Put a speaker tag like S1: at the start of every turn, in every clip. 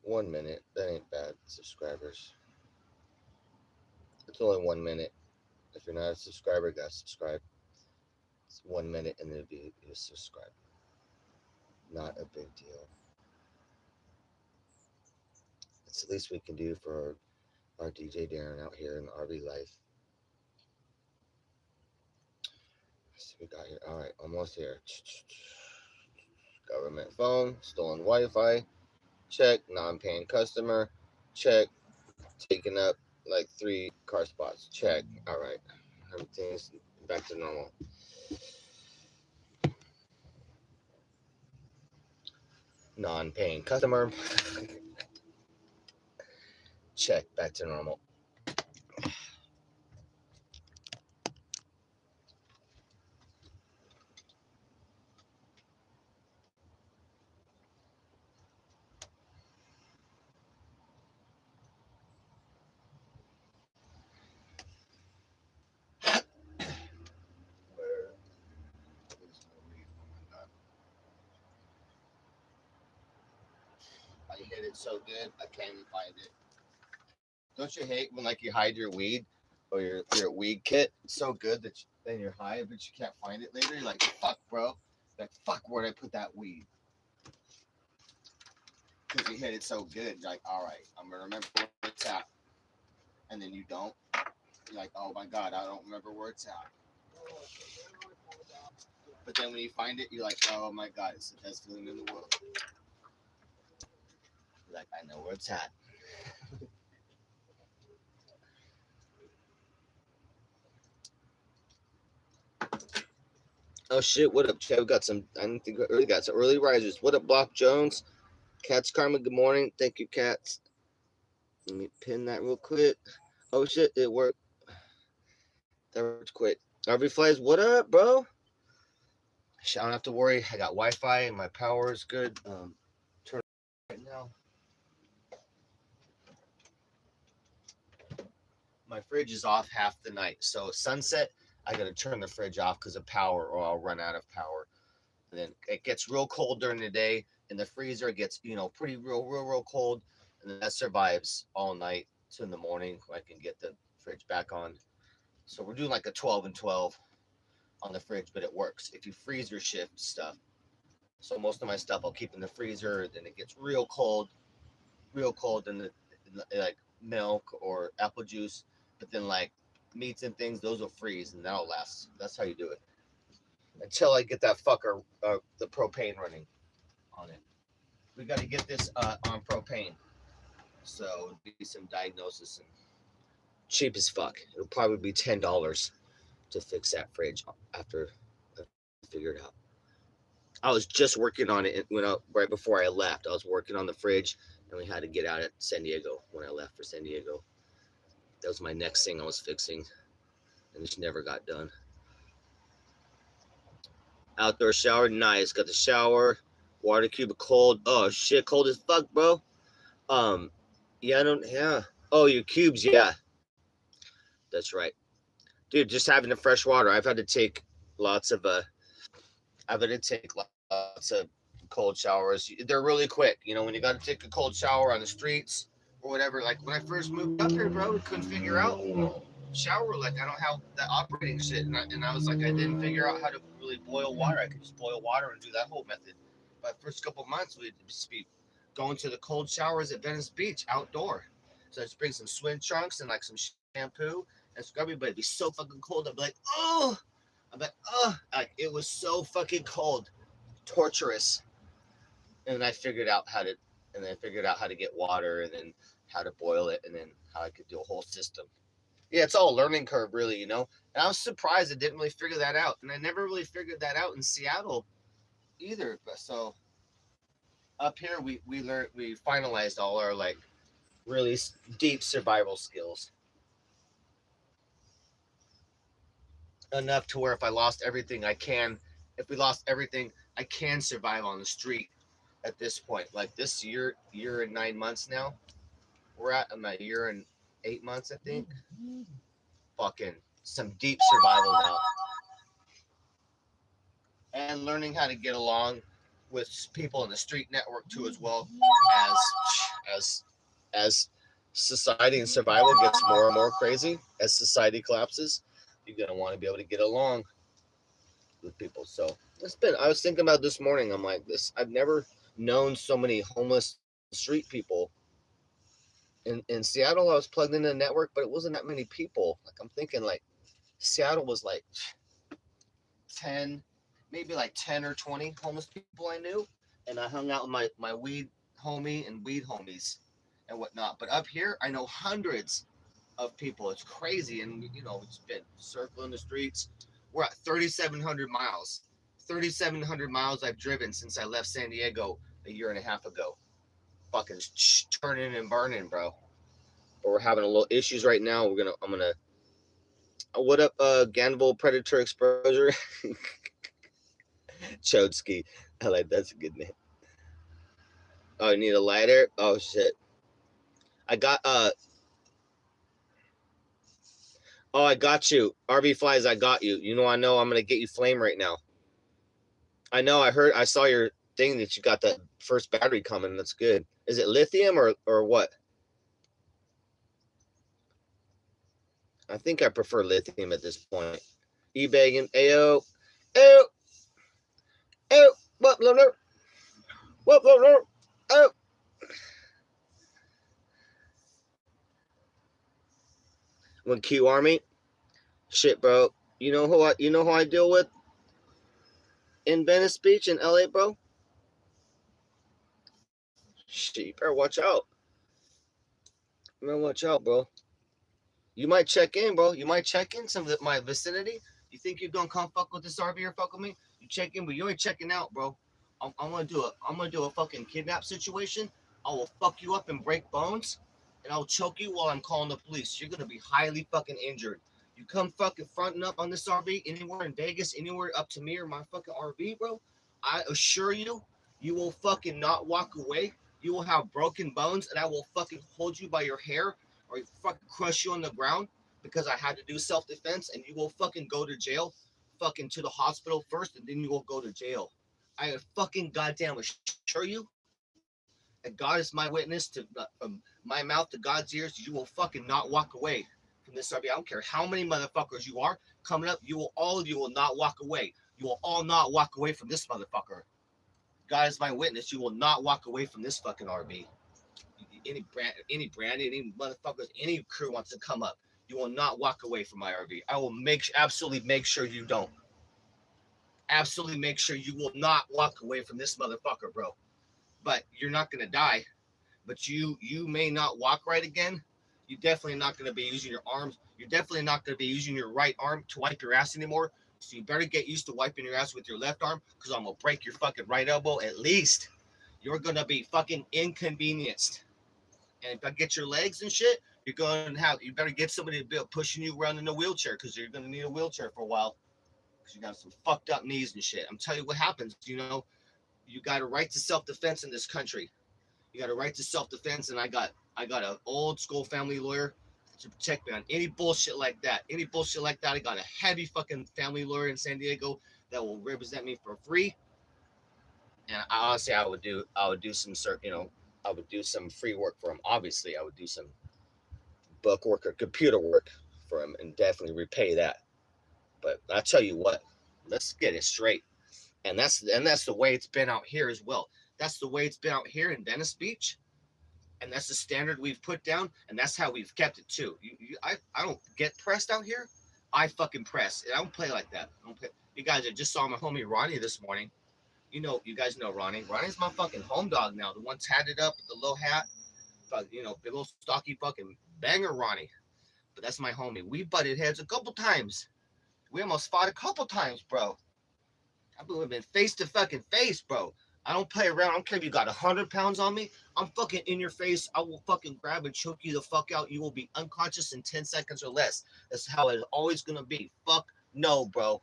S1: 1 minute. That ain't bad, subscribers. It's only 1 minute. If you're not a subscriber, guys, subscribe. It's 1 minute and it'll be you subscribe. Not a big deal. It's the least we can do for our DJ Darren out here in the RV life. Let's see what we got here. All right, almost here. Government phone, stolen Wi-Fi, check. Non-paying customer, check. Taking up like 3 car spots, check. All right, everything's back to normal. Non-paying customer, check. Back to normal. I hit it so good, I can't even find it. Don't you hate when like you hide your weed or your weed kit so good that then you're high, but you can't find it later? You're like, fuck, bro. Like, fuck, where'd I put that weed? Because you hit it so good, you're like, all right, I'm gonna remember where it's at. And then you don't. You're like, oh my god, I don't remember where it's at. But then when you find it, you're like, oh my god, it's the best feeling in the world. You're like, I know where it's at. Oh shit, what up, Chad? We got some, I don't think we already got some early risers. What up, Block Jones? Cats Karma, good morning. Thank you, Cats. Let me pin that real quick. Oh shit, it worked. That worked quick. RV Flies, what up, bro? I don't have to worry. I got Wi-Fi and my power is good. Turn right now. My fridge is off half the night. So sunset, I gotta turn the fridge off because of power, or I'll run out of power. And then it gets real cold during the day, and the freezer gets pretty real cold, and then that survives all night to in the morning. I can get the fridge back on. So we're doing like a 12 and 12 on the fridge, but it works if you freezer shift stuff. So most of my stuff I'll keep in the freezer, then it gets real cold, and like milk or apple juice. But then like meats and things, those will freeze and that'll last. That's how you do it. Until I get that fucker, the propane running on it. We got to get this on propane. So it'll be some diagnosis and cheap as fuck. It'll probably be $10 to fix that fridge after I figure it out. I was just working on it right before I left. I was working on the fridge, and we had to get out at San Diego when I left for San Diego. That was my next thing I was fixing, and it never got done. Outdoor shower, nice. Got the shower, water cube, cold. Oh shit, cold as fuck, bro. Yeah. Oh, your cubes, yeah. That's right, dude. Just having the fresh water. I've had to take lots of cold showers. They're really quick. When you got to take a cold shower on the streets or whatever. Like when I first moved up here, bro, we couldn't figure out shower. Like I don't have that operating shit, and I was like, I didn't figure out how to really boil water. I could just boil water and do that whole method. But first couple of months, we'd just be going to the cold showers at Venice Beach outdoor. So I just bring some swim trunks and like some shampoo and scrubby, but it'd be so fucking cold. I'd be like, oh. I'm like, it was so fucking cold, torturous. And I figured out how to get water, and then how to boil it, and then how I could do a whole system. Yeah, it's all a learning curve, really, And I was surprised I didn't really figure that out. And I never really figured that out in Seattle either. But so up here, we finalized all our like really deep survival skills. Enough to where if I lost everything, if we lost everything, I can survive on the street at this point. Like this year and 9 months now, we're at a year and 8 months, I think. Fucking some deep survival now. And learning how to get along with people in the street network too, as well as as society and survival gets more and more crazy, as society collapses, you're gonna want to be able to get along with people. So it's been. I was thinking about this morning. I'm like this. I've never known so many homeless street people. In Seattle, I was plugged into the network, but it wasn't that many people. Like I'm thinking, like Seattle was like 10, maybe like 10 or 20 homeless people I knew, and I hung out with my weed homie and weed homies and whatnot. But up here, I know hundreds of people. It's crazy, and it's been circling the streets. We're at 3,700 miles. 3,700 miles I've driven since I left San Diego a year and a half ago. Fucking turning and burning, bro. But we're having a little issues right now. I'm gonna. What up, Ganville Predator Exposure? Chodsky. I like that's a good name. Oh, you need a lighter? Oh shit. I got Oh, I got you. RV Flies, I got you. I know I'm gonna get you flame right now. I know I saw your thing that you got that first battery coming. That's good. Is it lithium or what? I think I prefer lithium at this point. eBay and AO. AO. AO. What? What? Oh. When Q Army. Shit, bro. You know who I deal with in Venice Beach in LA, bro? Shit, you better watch out. You better watch out, bro. You might check in, bro. You might check in some of my vicinity. You think you're gonna come fuck with this RV or fuck with me? You check in, but you ain't checking out, bro. I'm gonna do a fucking kidnap situation. I will fuck you up and break bones, and I'll choke you while I'm calling the police. You're gonna be highly fucking injured. You come fucking fronting up on this RV anywhere in Vegas, anywhere up to me or my fucking RV, bro. I assure you, you will fucking not walk away. You will have broken bones, and I will fucking hold you by your hair or fucking crush you on the ground because I had to do self-defense, and you will fucking go to jail, fucking to the hospital first, and then you will go to jail. I fucking goddamn assure you, and God is my witness to from my mouth to God's ears, you will fucking not walk away from this RV. I don't care how many motherfuckers you are coming up, all of you will not walk away. You will all not walk away from this motherfucker. God is my witness, you will not walk away from this fucking RV. Any brand, any motherfuckers, any crew wants to come up, you will not walk away from my RV. I will absolutely make sure you don't. Absolutely make sure you will not walk away from this motherfucker, bro. But you're not gonna die. But you may not walk right again. You're definitely not gonna be using your arms. You're definitely not gonna be using your right arm to wipe your ass anymore. So you better get used to wiping your ass with your left arm, because I'm gonna break your fucking right elbow at least. You're gonna be fucking inconvenienced. And if I get your legs and shit, you better get somebody to be pushing you around in a wheelchair, because you're gonna need a wheelchair for a while. Because you got some fucked up knees and shit. I'm telling you what happens. You got a right to self-defense in this country. You got a right to self-defense, and I got an old school family lawyer to protect me on any bullshit like that. Any bullshit like that, I got a heavy fucking family lawyer in San Diego that will represent me for free. And honestly, I would do some I would do some free work for him. Obviously, I would do some book work or computer work for him and definitely repay that. But I tell you what, let's get it straight. And that's the way it's been out here as well. That's the way it's been out here in Venice Beach, and that's the standard we've put down, and that's how we've kept it too. I don't get pressed out here. I fucking press. I don't play like that. I don't play. You guys, I just saw my homie Ronnie this morning. You guys know Ronnie. Ronnie's my fucking home dog now. The one tatted up with the low hat, big old stocky fucking banger Ronnie. But that's my homie. We butted heads a couple times. We almost fought a couple times, bro. I've been face to fucking face, bro. I don't play around. I don't care if you got 100 pounds on me. I'm fucking in your face. I will fucking grab and choke you the fuck out. You will be unconscious in 10 seconds or less. That's how it's always gonna be. Fuck no, bro.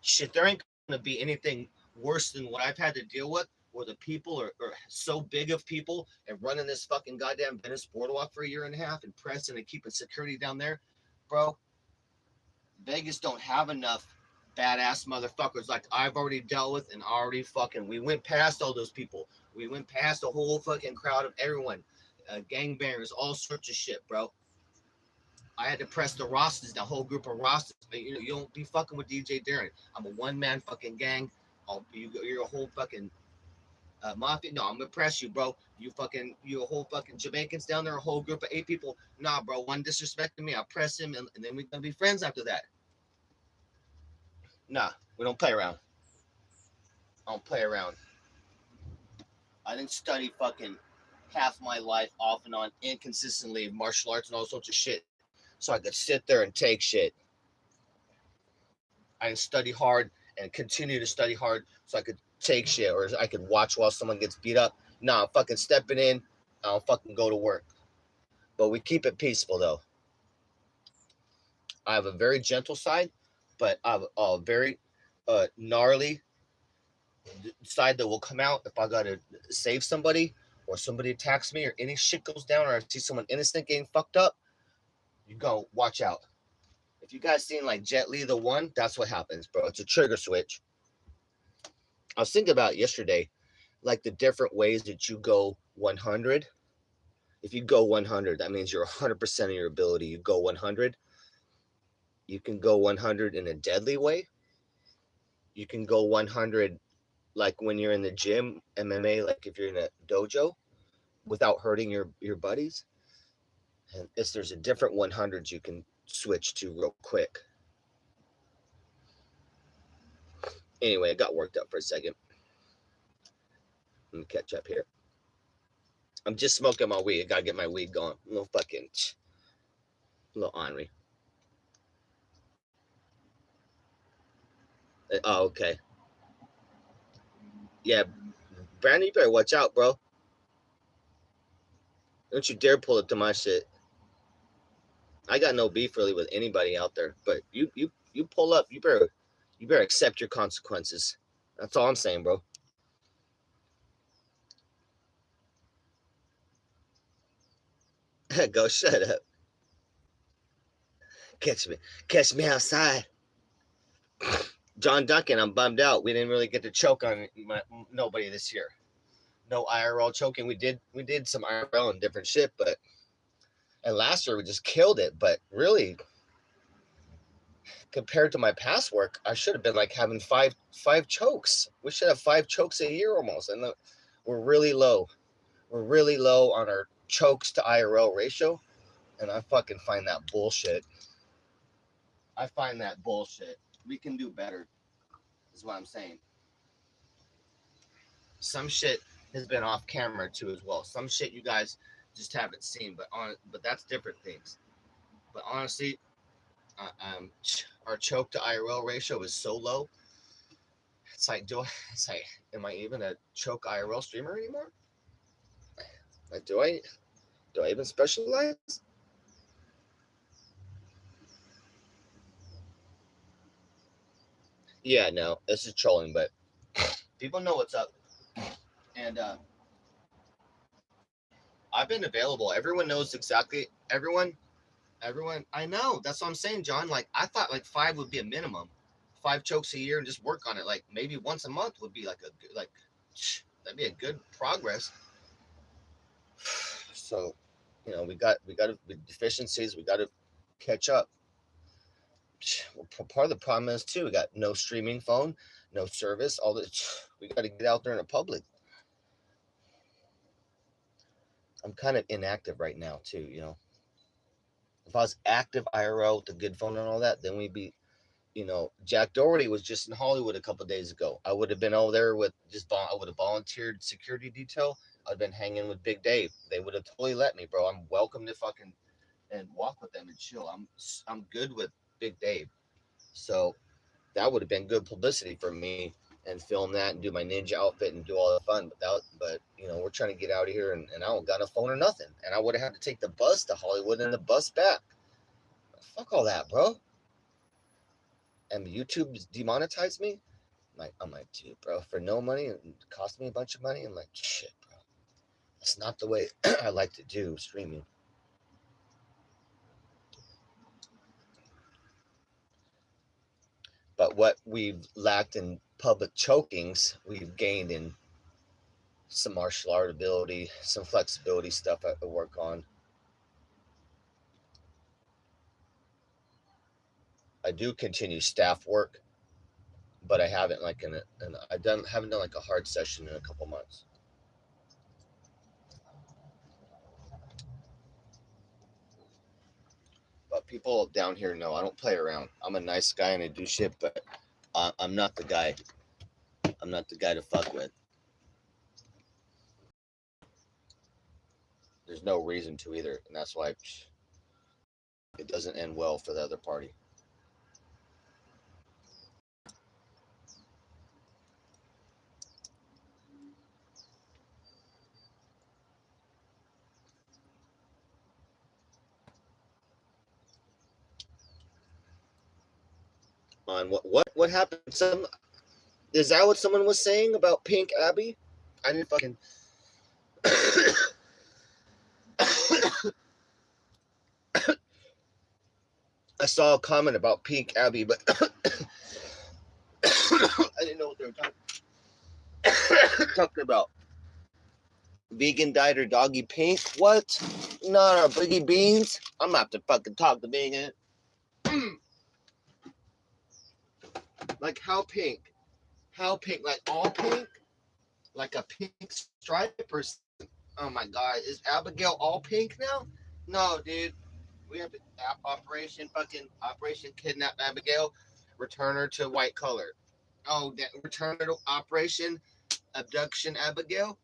S1: Shit, there ain't gonna be anything worse than what I've had to deal with, where the people are so big of people and running this fucking goddamn Venice boardwalk for a year and a half and pressing and keeping security down there, bro. Vegas don't have enough badass motherfuckers like I've already dealt with and already fucking. We went past all those people. We went past the whole fucking crowd of everyone, gangbangers, all sorts of shit, bro. I had to press the rosters, the whole group of rosters. You don't be fucking with DJ Darren. I'm a one man fucking gang. You're a whole fucking mafia. No, I'm gonna press you, bro. You a whole fucking Jamaicans down there, a whole group of 8 people. Nah, bro, one disrespecting me, I press him, and then we're gonna be friends after that. Nah, we don't play around. I don't play around. I didn't study fucking half my life off and on inconsistently martial arts and all sorts of shit so I could sit there and take shit. I didn't study hard and continue to study hard so I could take shit or I could watch while someone gets beat up. Nah, I'm fucking stepping in. I'll fucking go to work. But we keep it peaceful though. I have a very gentle side, but I have a very gnarly side that will come out if I gotta save somebody or somebody attacks me or any shit goes down or I see someone innocent getting fucked up. You go watch out. If you guys seen like Jet Li the One, that's what happens, bro. It's a trigger switch. I was thinking about yesterday, like the different ways that you go 100. If you go 100, that means you're 100% of your ability. You go 100. You can go 100 in a deadly way. You can go 100 like when you're in the gym, MMA, like if you're in a dojo, without hurting your buddies. And there's a different 100s you can switch to real quick. Anyway, I got worked up for a second. Let me catch up here. I'm just smoking my weed. I gotta get my weed going. A little ornery. Oh, okay. Yeah, Brandon, you better watch out, bro. Don't you dare pull up to my shit. I got no beef really with anybody out there, but you pull up, you better accept your consequences. That's all I'm saying, bro. Go shut up. Catch me outside. John Duncan, I'm bummed out. We didn't really get to choke on nobody this year. No IRL choking. We did some IRL and different shit, but and last year we just killed it. But really, compared to my past work, I should have been like having five chokes. We should have 5 chokes a year almost, and we're really low. We're really low on our chokes to IRL ratio, and I fucking find that bullshit. I find that bullshit. We can do better, is what I'm saying. Some shit has been off camera too as well. Some shit you guys just haven't seen, but that's different things. But honestly, our choke to IRL ratio is so low. It's like, am I even a choke IRL streamer anymore? Like, do I even specialize? Yeah, no, this is trolling, but people know what's up, and I've been available. Everyone knows exactly. Everyone. I know. That's what I'm saying, John. Like, I thought like 5 would be a minimum, 5 chokes a year, and just work on it. Like maybe once a month would be that'd be a good progress. So, we got deficiencies. We got to catch up. Part of the problem is too, we got no streaming phone, no service. All this, we got to get out there in the public. I'm kind of inactive right now too. If I was active IRL with a good phone and all that, then we'd be. Jack Doherty was just in Hollywood a couple days ago. I would have been over there I would have volunteered security detail. I'd been hanging with Big Dave. They would have totally let me, bro. I'm welcome to fucking and walk with them and chill. I'm good with Big Dave. So that would have been good publicity for me and film that and do my ninja outfit and do all the fun. But we're trying to get out of here and I don't got a phone or nothing. And I would have had to take the bus to Hollywood and the bus back. Fuck all that, bro. And YouTube demonetized me. I'm like, dude, bro, for no money, it cost me a bunch of money. I'm like, shit, bro. That's not the way I like to do streaming. But what we've lacked in public chokings, we've gained in some martial art ability, some flexibility stuff I work on. I do continue staff work, but I haven't like haven't done like a hard session in a couple months. But people down here know I don't play around. I'm a nice guy and I do shit, but I'm not the guy. I'm not the guy to fuck with. There's no reason to either, and that's why it doesn't end well for the other party. On what happened? Is that what someone was saying about Pink Abby? I didn't fucking. I saw a comment about Pink Abby, but I didn't know what they were talking about. Vegan diet or doggy Pink? What? No, Biggie Beans? I'm gonna have to fucking talk to Vegan. Like how pink? How pink? Like all pink? Like a pink stripe or something? Oh my god, is Abigail all pink now? No, dude. We have Operation Kidnap Abigail, return her to white color. Oh, return her to Operation Abduction Abigail,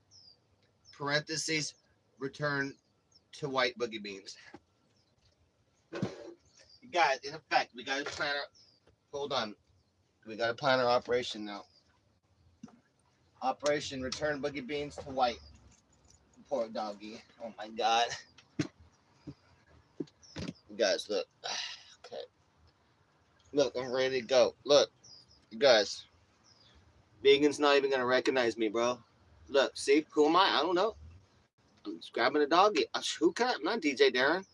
S1: parentheses, return to white boogie beans. You guys, in effect, we got to plan our, hold on. We got to plan our operation now. Operation Return Boogie Beans to white. Poor doggy. Oh my god. You guys, look. Okay. Look, I'm ready to go. Look, you guys. Vegan's not even going to recognize me, bro. Look, see? Who am I? I don't know. I'm just grabbing a doggy. Who can I? I'm not DJ Darren.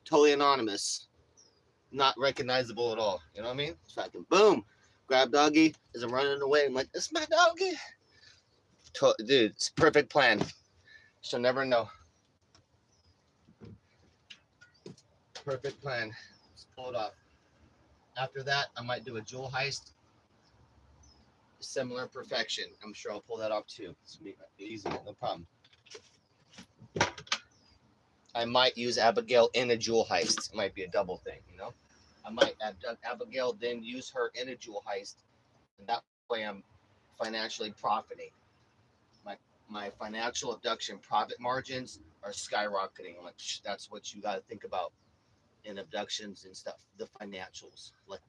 S1: Totally anonymous. Not recognizable at all. You know what I mean? So I can boom. Grab doggy as I'm running away. I'm like, it's my doggy. Dude, it's a perfect plan. She'll never know. Perfect plan. Let's pull it off. After that, I might do a jewel heist. Similar perfection. I'm sure I'll pull that off too. It's easy, no problem. I might use Abigail in a jewel heist. It might be a double thing, you know? I might abduct Abigail, then use her in a jewel heist. And that way I'm financially profiting. My financial abduction profit margins are skyrocketing. I'm like, that's what you got to think about in abductions and stuff. The financials, like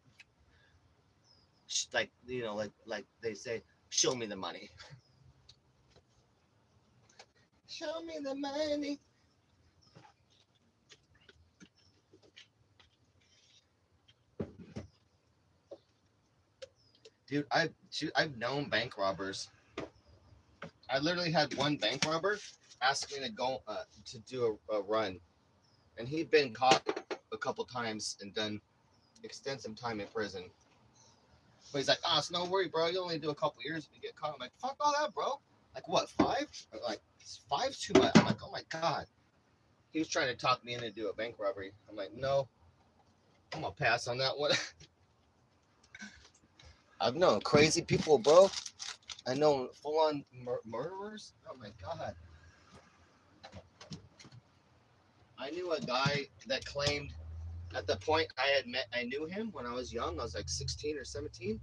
S1: you know, like they say, show me the money. Show me the money. Dude, I've known bank robbers. I literally had one bank robber ask me to go to do a run, and he'd been caught a couple times and done extensive time in prison. But he's like, oh, it's no worry, bro. You only do a couple years if you get caught. I'm like, fuck all that, bro. Like what, 5? I'm like, 5's too much. I'm like, oh my god. He was trying to talk me into do a bank robbery. I'm like, no, I'm gonna pass on that one. I've known crazy people, bro. I know full-on murderers. Oh my god. I knew a guy that claimed at the point I knew him when I was young. I was like 16 or 17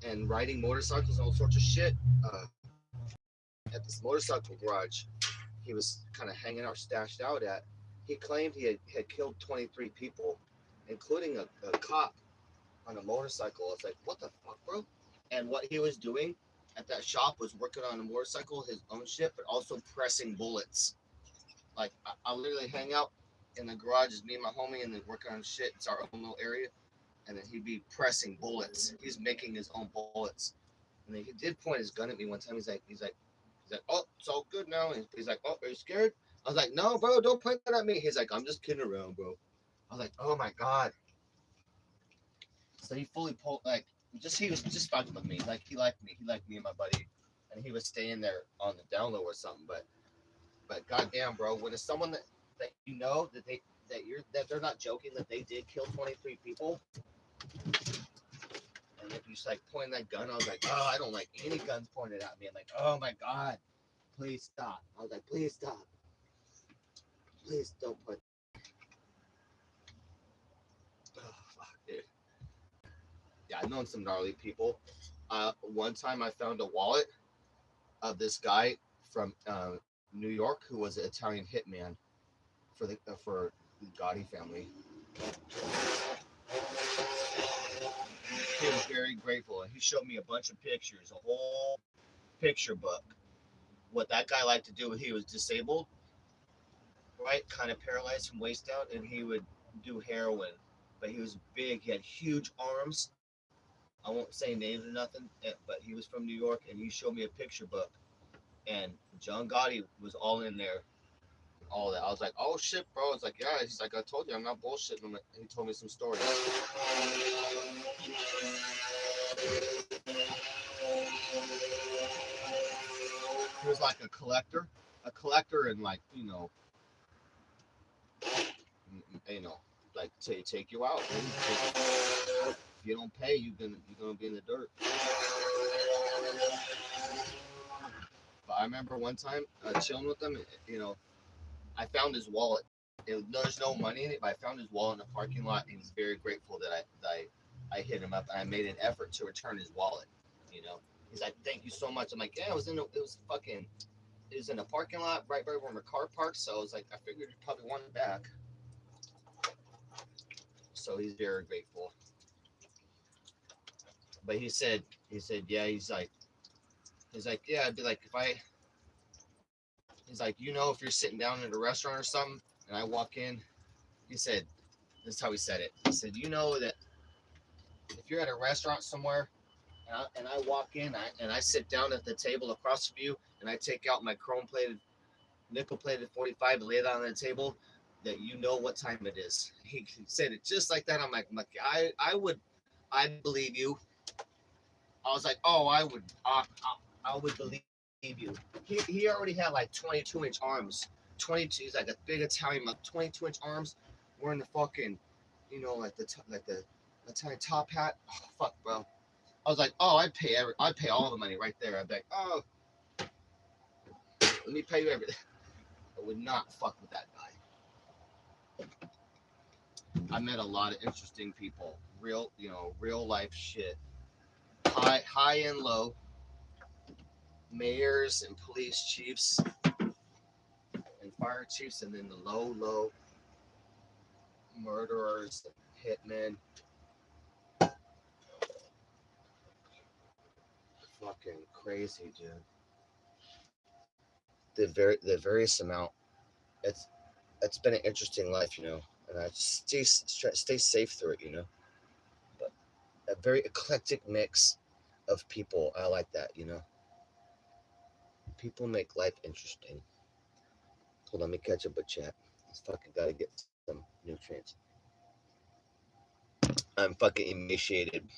S1: and riding motorcycles and all sorts of shit at this motorcycle garage he was kind of hanging out, stashed out at. He claimed he had killed 23 people, including a cop on a motorcycle. I was like, what the fuck, bro? And what he was doing at that shop was working on a motorcycle, his own shit, but also pressing bullets. Like, I'll literally hang out in the garage, is me and my homie, and then working on shit. It's our own little area. And then he'd be pressing bullets. He's making his own bullets. And then he did point his gun at me one time. He's like, oh, it's all good now. And he's like, oh, are you scared? I was like, no, bro, don't point that at me. He's like, I'm just kidding around, bro. I was like, oh my god. So he fully pulled, like, he was just fucking with me. Like, he liked me and my buddy. and he was staying there on the down low or something. But goddamn, bro, when it's someone that you know that they're not joking, that they did kill 23 people, and if you just like pointing that gun, I was like, oh, I don't like any guns pointed at me. I'm like, oh my god, please stop. I was like, please stop, please don't put. Oh fuck, dude. Yeah, I've known some gnarly people. One time I found a wallet of this guy from New York who was an Italian hitman for the Gotti family. He was very grateful, and he showed me a bunch of pictures, a whole picture book. What that guy liked to do, he was disabled, right, kind of paralyzed from waist down, and he would do heroin. But he was big. He had huge arms. I won't say names or nothing, but he was from New York, and he showed me a picture book, and John Gotti was all in there. All that. I was like, oh shit, bro. It's like, yeah. He's like, I told you, I'm not bullshitting. He told me some stories. He was like a collector, and like like take you out. If you don't pay, you're gonna be in the dirt. But I remember one time chilling with him. I found his wallet. There's no money in it, but I found his wallet in the parking lot. And he was very grateful that I hit him up, and I made an effort to return his wallet. He's like, "Thank you so much." I'm like, "Yeah, it was in a parking lot right where my car parked." So I was like, I figured you probably want it back. So he's very grateful. But he said, yeah, he's like, yeah, I'd be like, he's like, if you're sitting down at a restaurant or something, and I walk in, he said, this is how he said it. He said, that if you're at a restaurant somewhere, and I walk in, and I sit down at the table across from you, and I take out my nickel-plated 45 and lay it on the table, that you know what time it is. He said it just like that. I'm like, I believe you. I was like, oh, I would believe you. He already had like 22-inch arms. 22. He's like a big Italian, like 22-inch arms, wearing the fucking, like the Italian top hat. Oh, fuck, bro. I was like, oh, I'd pay all the money right there. I'd be like, oh, let me pay you everything. I would not fuck with that guy. I met a lot of interesting people. Real life shit. High and low. Mayors and police chiefs and fire chiefs, and then the low murderers, hitmen. Fucking crazy, dude. The various amount. It's been an interesting life, and I stay safe through it, But a very eclectic mix of people. I like that, People make life interesting. Hold on, let me catch up with chat. I fucking gotta get some nutrients. I'm fucking emaciated.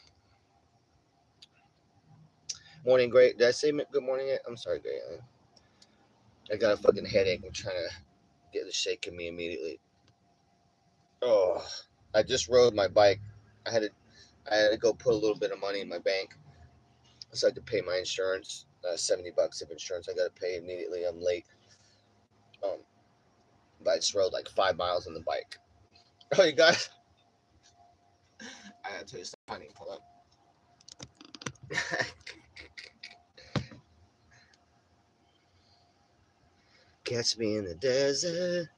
S1: Morning, Great. Did I say good morning yet? I'm sorry, Great. I got a fucking headache. I'm trying to get the shake in me immediately. Oh, I just rode my bike. I had to go put a little bit of money in my bank so I could pay my insurance. $70 of insurance I got to pay immediately. I'm late. But I just rode like 5 miles on the bike. Oh, you guys. I gotta tell you something funny. Hold up. Catch me in the desert.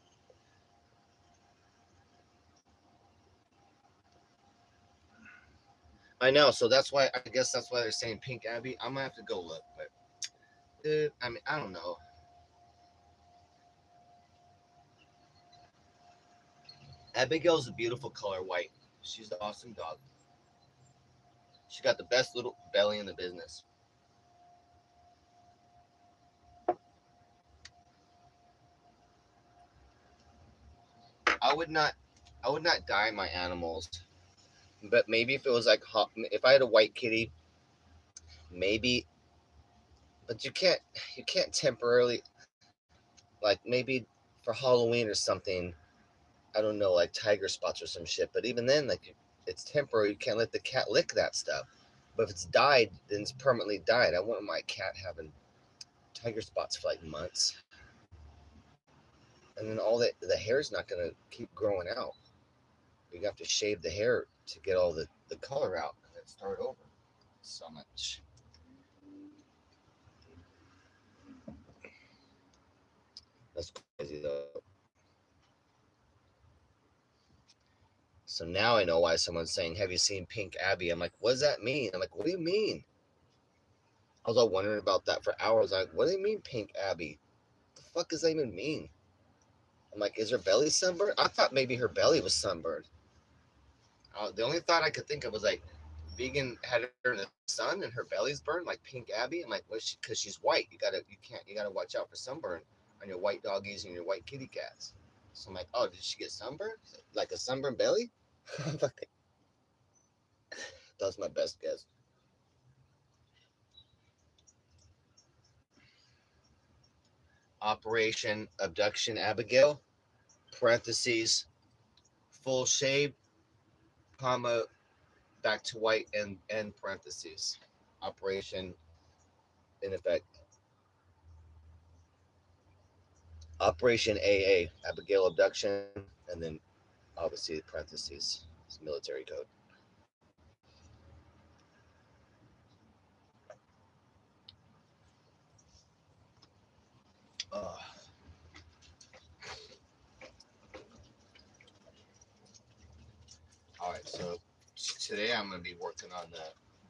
S1: I know, so I guess that's why they're saying Pink Abby. I'm gonna have to go look, but dude, I mean, I don't know. Abigail's a beautiful color white. She's an awesome dog. She got the best little belly in the business. I would not dye my animals, but maybe if it was like if I had a white kitty, maybe. But you can't temporarily, like maybe for Halloween or something. I don't know, like tiger spots or some shit. But even then, like it's temporary. You can't let the cat lick that stuff. But if it's died, then it's permanently died. I want my cat having tiger spots for like months, and then all that the hair's not gonna keep growing out. You have to shave the hair to get all the color out and then start over. So much. That's crazy though. So now I know why someone's saying, "Have you seen Pink Abby?" I'm like, "What does that mean?" I'm like, "What do you mean?" I was all wondering about that for hours. Like, what do you mean, Pink Abby? The fuck does that even mean? I'm like, is her belly sunburned? I thought maybe her belly was sunburned. The only thought I could think of was like, vegan had her in the sun and her belly's burned, like Pink Abby. I'm like, well, because she's white. You gotta watch out for sunburn on your white doggies and your white kitty cats. So I'm like, oh, did she get sunburned? Like a sunburned belly? That's my best guess. Operation Abduction Abigail, parentheses, full shave, comma, back to white, and end parentheses. Operation, in effect. Operation AA, Abigail Abduction, and then obviously parentheses. It's military code. Uh, all right, so today I'm going to be working on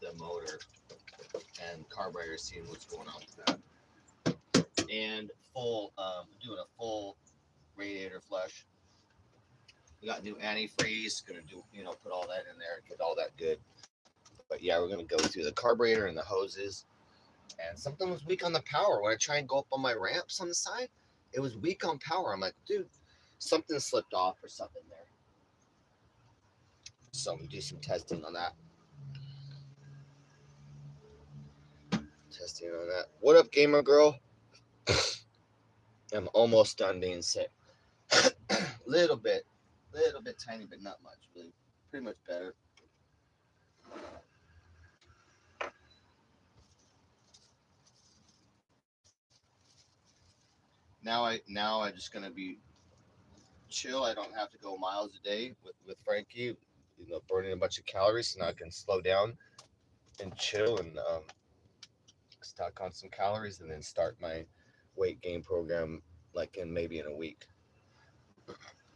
S1: the motor and carburetor, seeing what's going on with that, and doing a full radiator flush. We got new antifreeze. Gonna do put all that in there and get all that good. But yeah, we're gonna go through the carburetor and the hoses. And something was weak on the power. When I try and go up on my ramps on the side, it was weak on power. I'm like, dude, something slipped off or something there. So I'm gonna do some testing on that. Testing on that. What up, gamer girl? I'm almost done being sick. little bit, tiny, but not much. Really, pretty much better. Now I just gonna be chill. I don't have to go miles a day with Frankie, burning a bunch of calories, so now I can slow down and chill and stock on some calories, and then start my weight gain program like maybe in a week,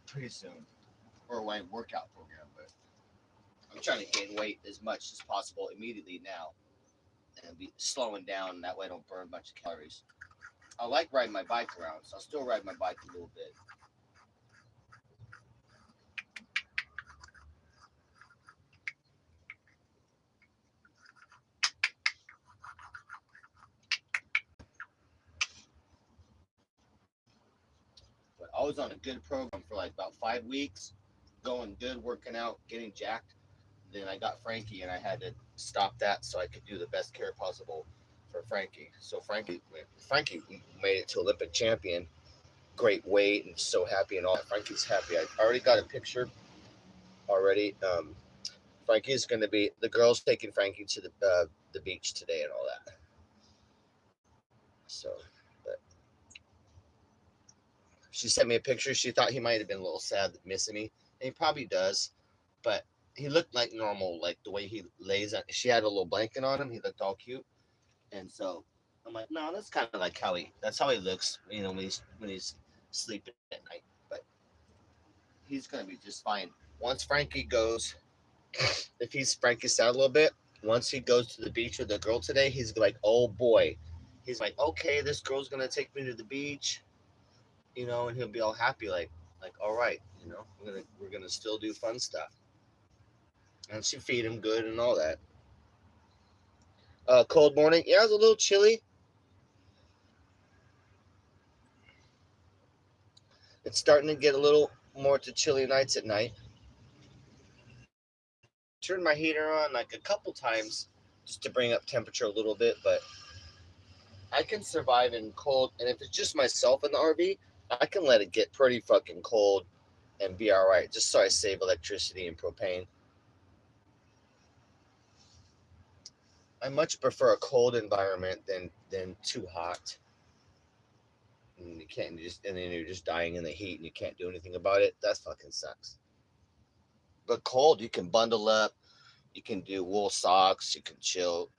S1: pretty soon, or my workout program. But I'm trying to gain weight as much as possible immediately now, and be slowing down. That way, I don't burn a bunch of calories. I like riding my bike around, so I'll still ride my bike a little bit. But I was on a good program for like about 5 weeks, going good, working out, getting jacked. Then I got Frankie, and I had to stop that so I could do the best care possible for Frankie. So Frankie made it to Olympic champion, great weight, and so happy and all. Frankie's happy. I already got a picture already. Frankie's going to be the girls taking Frankie to the beach today and all that. So, but she sent me a picture. She thought he might have been a little sad missing me, and he probably does, but he looked like normal, like the way he lays on. She had a little blanket on him. He looked all cute, and so I'm like, no, that's kind of like that's how he looks, when he's sleeping at night. But he's gonna be just fine. Once Frankie goes, if he's Frankie sad a little bit, once he goes to the beach with the girl today, he's like, oh boy, he's like, okay, this girl's gonna take me to the beach, and he'll be all happy, like all right, we're gonna still do fun stuff, and she feed him good and all that. Cold morning, yeah, it was a little chilly. It's starting to get a little more to chilly nights at night. Turned my heater on like a couple times just to bring up temperature a little bit, but I can survive in cold, and if it's just myself in the RV, I can let it get pretty fucking cold and be all right, just so I save electricity and propane. I much prefer a cold environment than too hot. And you can't just and then you're just dying in the heat and you can't do anything about it. That fucking sucks. But cold, you can bundle up, you can do wool socks, you can chill.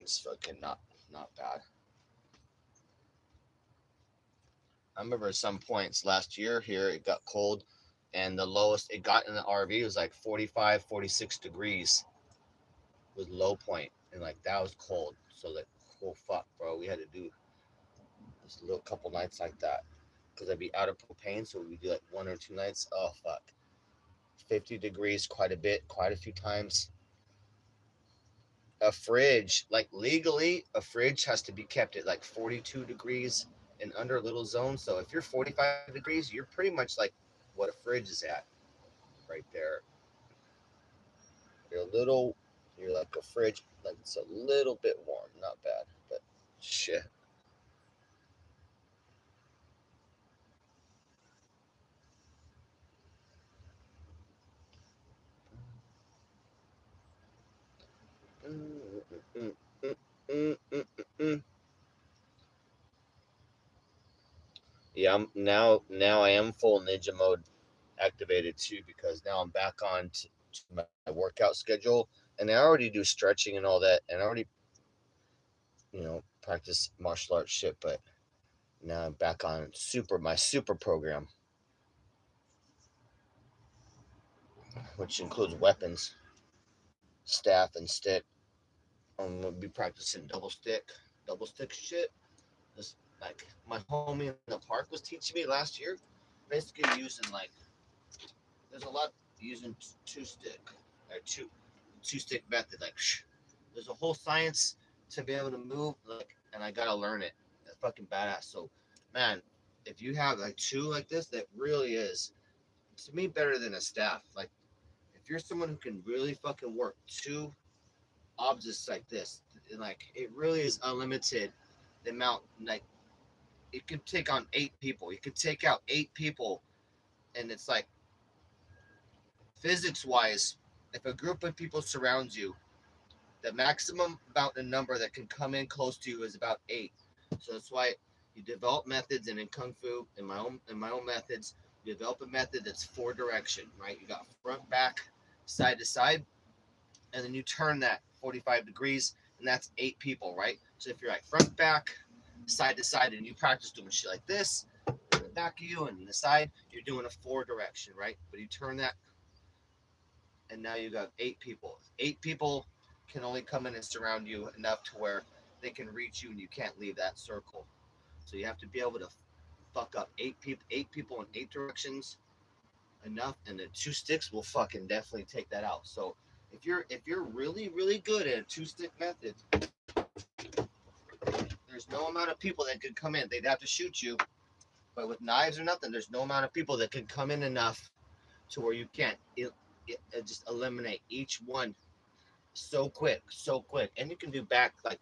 S1: It's fucking not bad. I remember at some points last year here it got cold, and the lowest it got in the RV was like 45, 46 degrees was low point, and like that was cold. So like, oh fuck, bro, we had to do just a little couple nights like that because I'd be out of propane, so we do like 1 or 2 nights. Oh fuck, 50 degrees, quite a bit, quite a few times. A fridge, like legally, a fridge has to be kept at like 42 degrees and under a little zone. So if you're 45 degrees, you're pretty much like what a fridge is at right there. You're a little, you're like a fridge, like it's a little bit warm, not bad, but shit. Yeah, now I am full ninja mode activated too because now I'm back on to my workout schedule, and I already do stretching and all that, and I already practice martial arts shit, but now I'm back on my super program, which includes weapons, staff, and stick. I'm gonna be practicing double stick shit. This like my homie in the park was teaching me last year. Basically using like there's a lot using two stick or two stick method. Like there's a whole science to be able to move. Like, and I gotta learn it. That's fucking badass. So, man, if you have like two like this, that really is to me better than a staff. Like, if you're someone who can really fucking work two objects like this, like it really is unlimited. The amount like it could take on 8 people. You could take out 8 people, and it's like physics wise, if a group of people surrounds you, the maximum amount of number that can come in close to you is about 8. So that's why you develop methods, and in kung fu, in my own methods, you develop a method that's 4 direction, right? You got front, back, side to side, and then you turn that 45 degrees, and that's 8 people, right? So if you're like front, back, side to side, and you practice doing shit like this, in the back of you and the side, you're doing a 4 direction, right? But you turn that, and now you got 8 people. 8 people can only come in and surround you enough to where they can reach you, and you can't leave that circle. So you have to be able to fuck up 8 people in 8 directions enough, and the two sticks will fucking definitely take that out. So if you're really really good at a two stick method, there's no amount of people that could come in. They'd have to shoot you, but with knives or nothing, there's no amount of people that could come in enough to where you can't it just eliminate each one so quick. And you can do back like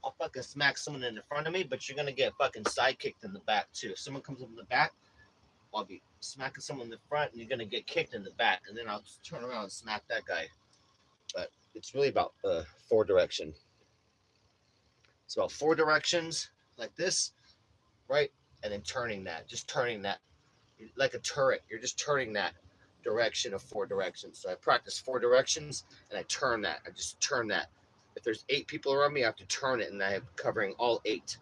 S1: I'll fucking smack someone in the front of me, but you're gonna get fucking side kicked in the back too. If someone comes up in the back, I'll be smacking someone in the front, and you're gonna get kicked in the back, and then I'll turn around and smack that guy. But it's really about 4 direction. It's about 4 directions like this, right? And then turning that like a turret. You're just turning that direction of 4 directions. So I practice 4 directions, and I turn that. I just turn that. If there's 8 people around me, I have to turn it, and I'm covering all 8.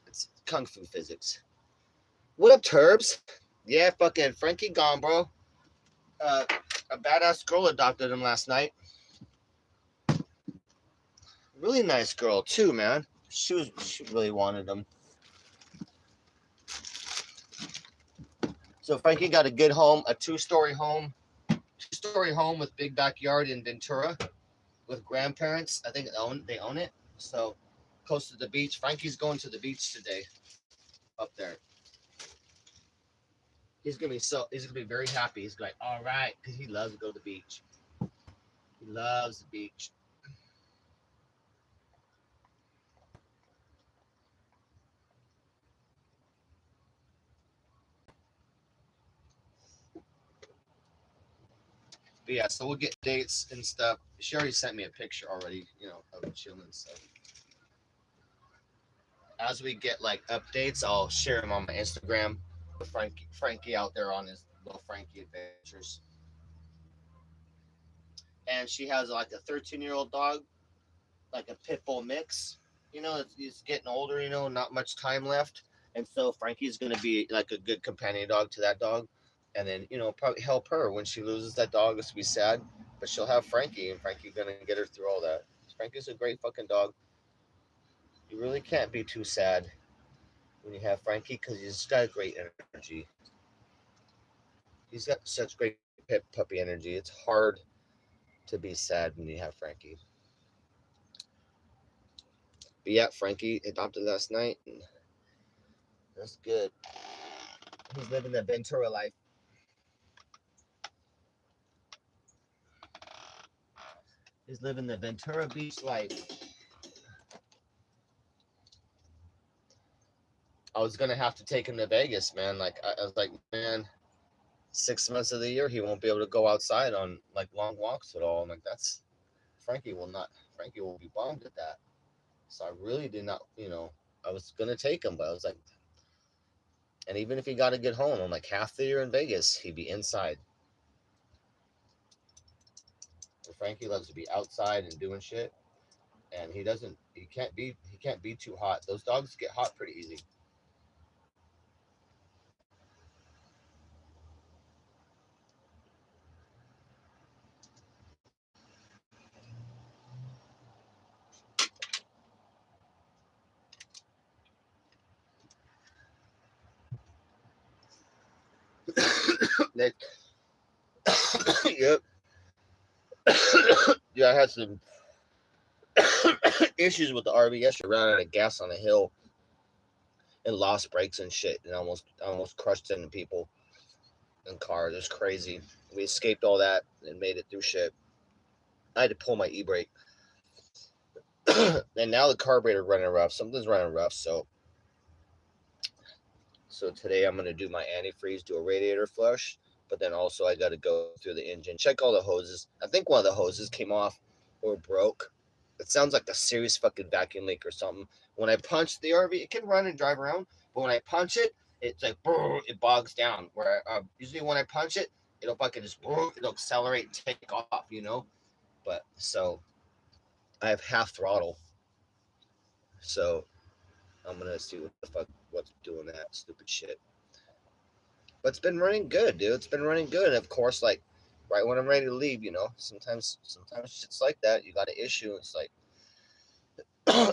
S1: It's kung fu physics. What up, Turbs? Yeah, fucking Frankie gone, bro. Uh, a badass girl adopted him last night. Really nice girl too, man. She really wanted him. So Frankie got a good home, a two-story home with big backyard in Ventura, with grandparents. I think they own it. So close to the beach. Frankie's going to the beach today, up there. He's gonna be very happy. He's like, all right, because he loves to go to the beach. He loves the beach. But yeah, so we'll get dates and stuff. She already sent me a picture already, of chilling stuff. As we get like updates, I'll share them on my Instagram. Frankie out there on his little Frankie adventures, and she has like a 13-year-old dog, like a pit bull mix. He's getting older. Not much time left, and so Frankie's gonna be like a good companion dog to that dog, and then probably help her when she loses that dog. It's gonna be sad, but she'll have Frankie, and Frankie's gonna get her through all that. Frankie's a great fucking dog. You really can't be too sad when you have Frankie because he's got great energy. He's got such great puppy energy. It's hard to be sad when you have Frankie. But yeah, Frankie adopted last night, and that's good. He's living the Ventura life. He's living the Ventura Beach life. I was gonna have to take him to Vegas, man. Like I was like, man, 6 months of the year he won't be able to go outside on like long walks at all. I'm like, that's Frankie will not. Frankie will be bummed at that. So I really did not. I was gonna take him, but I was like, and even if he got to get home, I'm like, half the year in Vegas, he'd be inside. And Frankie loves to be outside and doing shit, and he doesn't. He can't be too hot. Those dogs get hot pretty easy. They, yep. Yeah, I had some issues with the RV yesterday. Ran out of gas on a hill and lost brakes and shit, and almost crushed into people and cars. It was crazy. We escaped all that and made it through shit. I had to pull my e-brake, and now the carburetor running rough. Something's running rough. So today I'm gonna do my antifreeze, do a radiator flush, but then also I got to go through the engine, check all the hoses. I think one of the hoses came off or broke. It sounds like a serious fucking vacuum leak or something. When I punch the RV, it can run and drive around, but when I punch it, it's like it bogs down. Where usually when I punch it, it'll fucking just it'll accelerate and take off. But so I have half throttle, so I'm gonna see what the fuck what's doing that stupid shit. But it's been running good, dude. It's been running good. And of course, like right when I'm ready to leave, sometimes shit's like that. You got an issue. It's like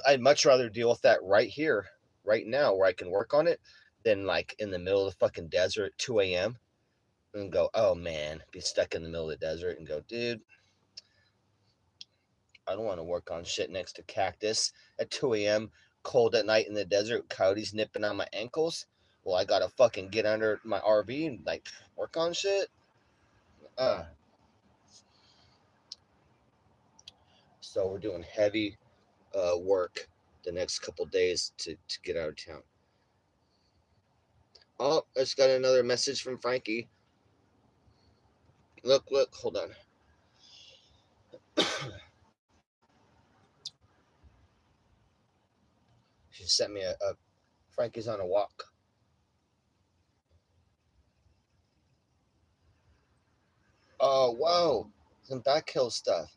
S1: I'd much rather deal with that right here, right now, where I can work on it, than like in the middle of the fucking desert at 2 a.m. and go, oh man, be stuck in the middle of the desert and go, dude, I don't want to work on shit next to cactus at 2 a.m. cold at night in the desert, coyotes nipping on my ankles. Well, I gotta fucking get under my RV and like work on shit. Uh, so we're doing heavy work the next couple days to get out of town. Oh, I just got another message from Frankie. Look, hold on. She sent me a Frankie's on a walk. Oh, whoa. Some back hill stuff.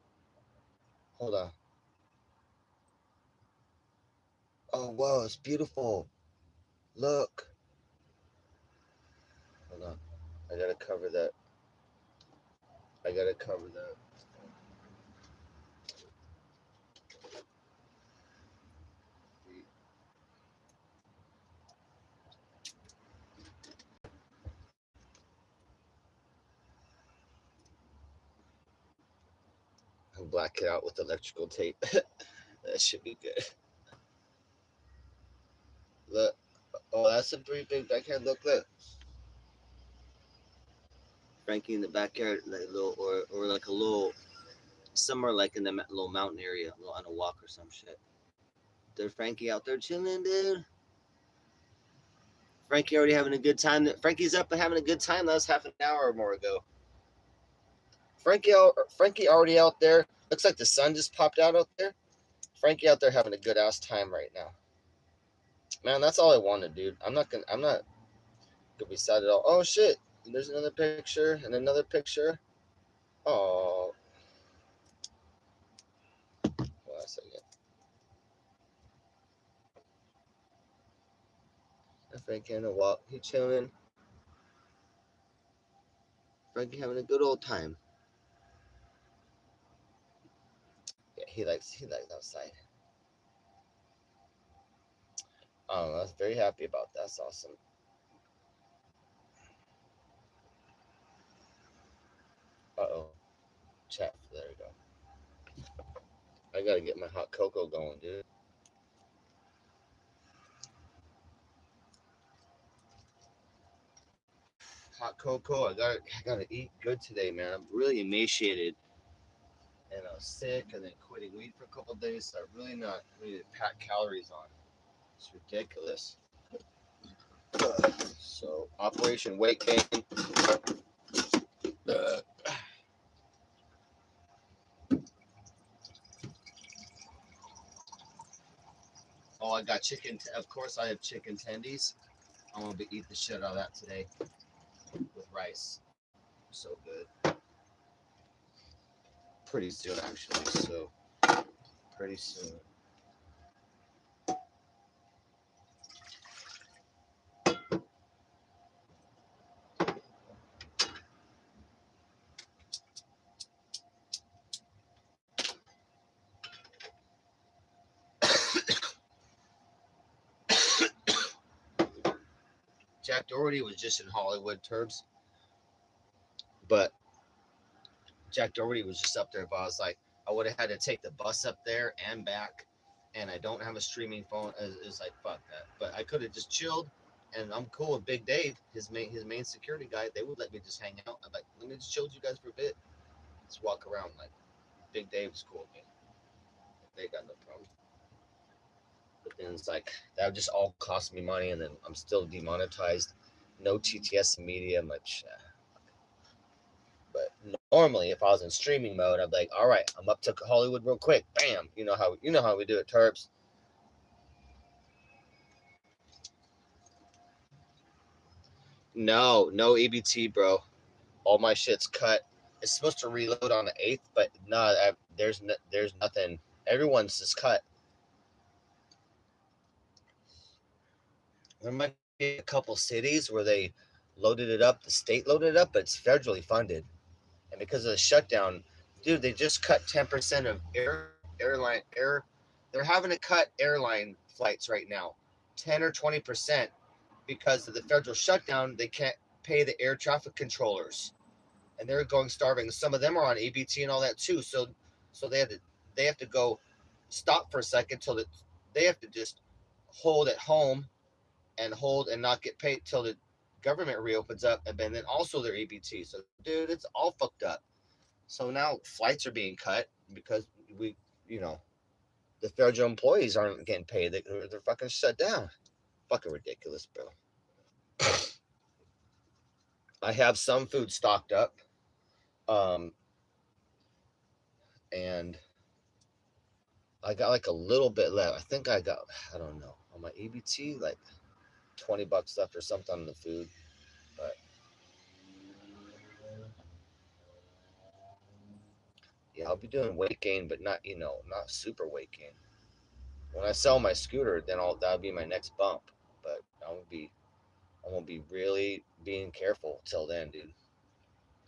S1: Hold on. Oh, whoa, it's beautiful. Look. Hold on. I gotta cover that. I gotta cover that. I'll black it out with electrical tape. That should be good. Look. Oh, that's a pretty big backyard. Look. Frankie in the backyard, like a little, or like a little, somewhere like in the little mountain area, on a walk or some shit. There's Frankie out there chilling, dude. Frankie already having a good time. Frankie's up and having a good time. That was half an hour or more ago. Frankie already out there. Looks like the sun just popped out there. Frankie out there having a good ass time right now. Man, that's all I wanted, dude. I'm not gonna be sad at all. Oh shit! There's another picture and another picture. Oh, hold on a second. Frankie having a walk. He chilling. Frankie having a good old time. Yeah, he likes outside. I was very happy about that. That's awesome. Uh-oh. Chat. There we go. I gotta get my hot cocoa going, dude. Hot cocoa. I gotta eat good today, man. I'm really emaciated. And I was sick and then quitting weed for a couple of days, so I really not need to pack calories on. It's ridiculous. So Operation Weight Gain. Oh, I got chicken. Of course, I have chicken tendies. I'm gonna be eat the shit out of that today with rice. So good. Pretty soon, actually. So pretty soon. Jack Doherty was just in Hollywood, Turbs. But Jack Doherty was just up there. But I was like, I would have had to take the bus up there and back, and I don't have a streaming phone. It's like fuck that. But I could have just chilled, and I'm cool with Big Dave, his main security guy. They would let me just hang out. I'm like, let me just chill with you guys for a bit. Just walk around. Like Big Dave's cool with me. They got no problem. But then it's like that would just all cost me money, and then I'm still demonetized. No TTS media, much. But normally, if I was in streaming mode, I'd be like, all right, I'm up to Hollywood real quick. Bam. You know how we do it, Terps. No EBT, bro. All my shit's cut. It's supposed to reload on the 8th, but there's nothing. Everyone's just cut. There might be a couple cities where they loaded it up. The state loaded it up, but it's federally funded. And because of the shutdown, dude, they just cut 10% of airline. They're having to cut airline flights right now, 10 or 20%, because of the federal shutdown. They can't pay the air traffic controllers, and they're going starving. Some of them are on ABT and all that too. So they have to go stop for a second till they have to just hold at home and hold and not get paid till the government reopens up, and then also their ABT. So, dude, it's all fucked up. So now flights are being cut because we, you know, the federal employees aren't getting paid. They're fucking shut down. Fucking ridiculous, bro. I have some food stocked up, um, and I got like a little bit left. I don't know, on my EBT, like $20 left or something on the food. But yeah, I'll be doing weight gain, but not super weight gain. When I sell my scooter, then that'll be my next bump. But I'm gonna be really being careful till then, dude.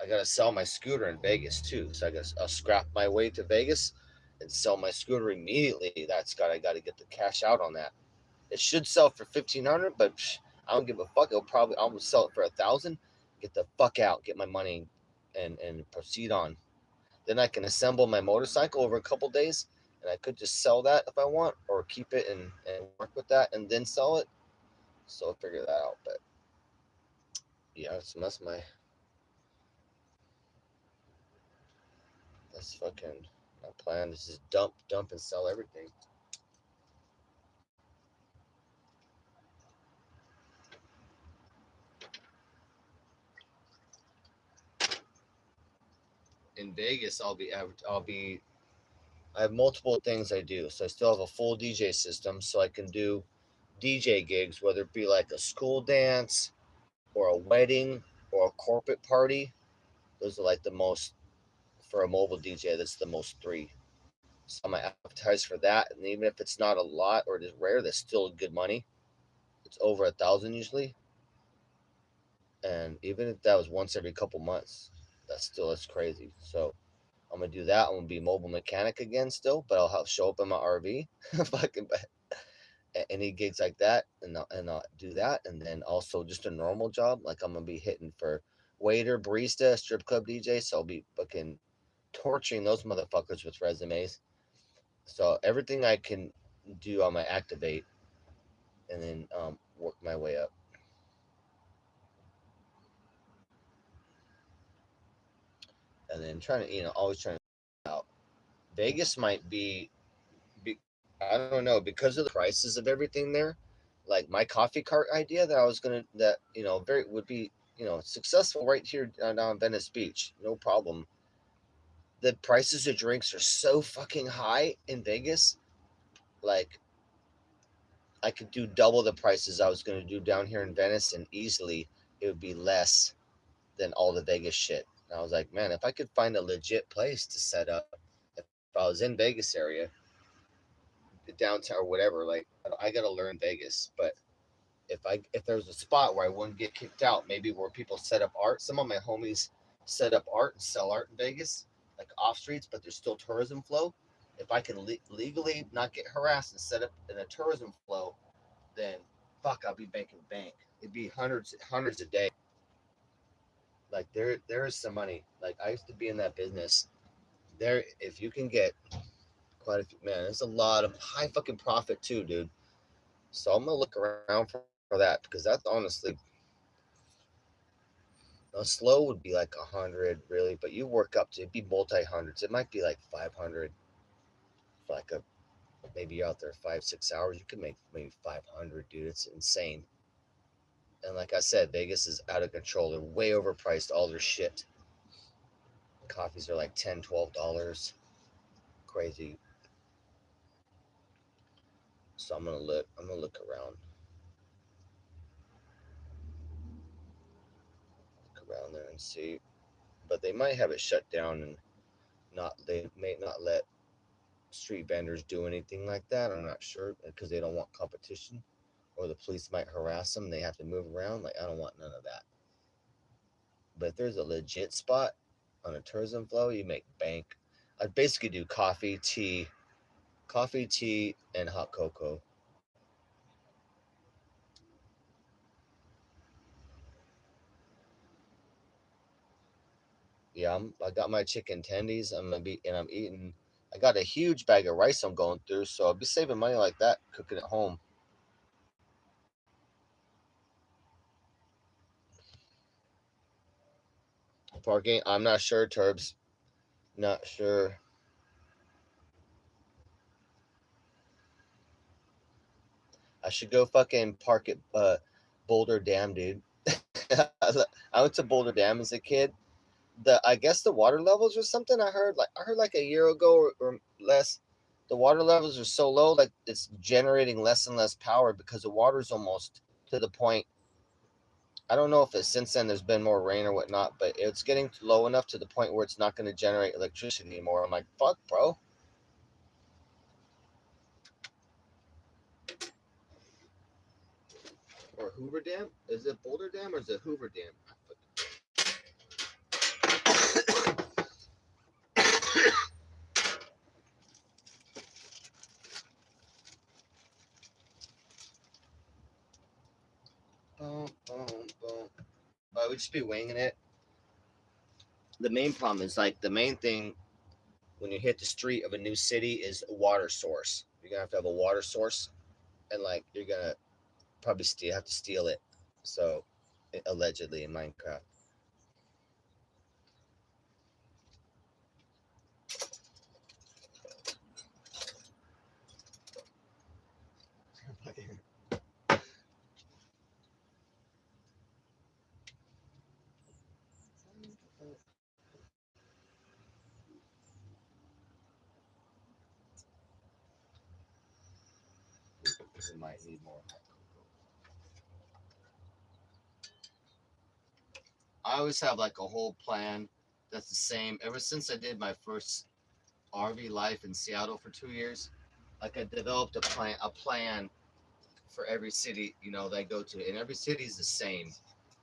S1: I gotta sell my scooter in Vegas too, so I'll scrap my way to Vegas and sell my scooter immediately. I gotta get the cash out on that. It should sell for 1,500, but I don't give a fuck. I'm gonna sell it for 1,000. Get the fuck out, get my money, and proceed on. Then I can assemble my motorcycle over a couple days, and I could just sell that if I want, or keep it and work with that and then sell it. So I'll figure that out. But yeah, that's fucking my plan. Is just dump, and sell everything. in Vegas, I have multiple things I do. So I still have a full DJ system, so I can do DJ gigs, whether it be like a school dance or a wedding or a corporate party. Those are like the most for a mobile DJ. That's the most three. So I'm gonna advertise for that, and even if it's not a lot or it is rare, that's still good money. It's over 1,000 usually, and even if that was once every couple months, that's crazy. So I'm gonna do that. I'm gonna be a mobile mechanic again still, but I'll have show up in my RV. Fucking any gigs like that, and I'll do that, and then also just a normal job. Like I'm gonna be hitting for waiter, barista, strip club DJ. So I'll be fucking torturing those motherfuckers with resumes. So everything I can do, I'm gonna activate, and then work my way up, and then trying to always trying to out. Vegas might be I don't know because of the prices of everything there. Like my coffee cart idea that I was gonna that very would be successful right here down Venice Beach, no problem. The prices of drinks are so fucking high in Vegas. Like I could do double the prices I was gonna do down here in Venice, and easily it would be less than all the Vegas shit. And I was like, man, if I could find a legit place to set up, if I was in Vegas area, downtown or whatever, like I gotta learn Vegas, but if there was a spot where I wouldn't get kicked out, maybe where people set up art. Some of my homies set up art and sell art in Vegas, like off streets, but there's still tourism flow. If I can legally not get harassed and set up in a tourism flow, then fuck, I'll be making bank. It'd be hundreds a day. Like there is some money. Like I used to be in that business. There, if you can get quite a few, man, there's a lot of high fucking profit too, dude. So I'm gonna look around for that because that's honestly a slow would be like 100 really, but you work up to it'd be multi hundreds. It might be like 500 for like a maybe you're out there 5 6 hours. You could make maybe 500, dude. It's insane. And like I said, Vegas is out of control. They're way overpriced. All their shit. Coffees are like $10 $12. Crazy. So I'm gonna look. I'm gonna look around. Look around there and see. But they might have it shut down and not. They may not let street vendors do anything like that. I'm not sure because they don't want competition, or the police might harass them. They have to move around. Like I don't want none of that. But if there's a legit spot on a tourism flow, you make bank. I'd basically do coffee, tea, and hot cocoa. Yeah, I got my chicken tendies. I'm eating. I got a huge bag of rice I'm going through, so I'll be saving money like that cooking at home. Parking, I'm not sure, Turbs. Not sure. I should go fucking park at Boulder Dam, dude. I went to Boulder Dam as a kid. I guess the water levels or something. I heard like a year ago or less. The water levels are so low, like it's generating less and less power because the water's almost to the point. I don't know if it's since then there's been more rain or whatnot, but it's getting low enough to the point where it's not going to generate electricity anymore. I'm like, fuck, bro. Or Hoover Dam? Is it Boulder Dam or is it Hoover Dam? Boom, boom, boom. I would just be winging it. The main problem is like the main thing when you hit the street of a new city is a water source. You're gonna have to have a water source, and like you're gonna probably have to steal it. So allegedly in Minecraft. We might need more hot cocoa. I always have like a whole plan that's the same ever since I did my first RV life in Seattle for 2 years. Like I developed a plan for every city, that I go to, and every city is the same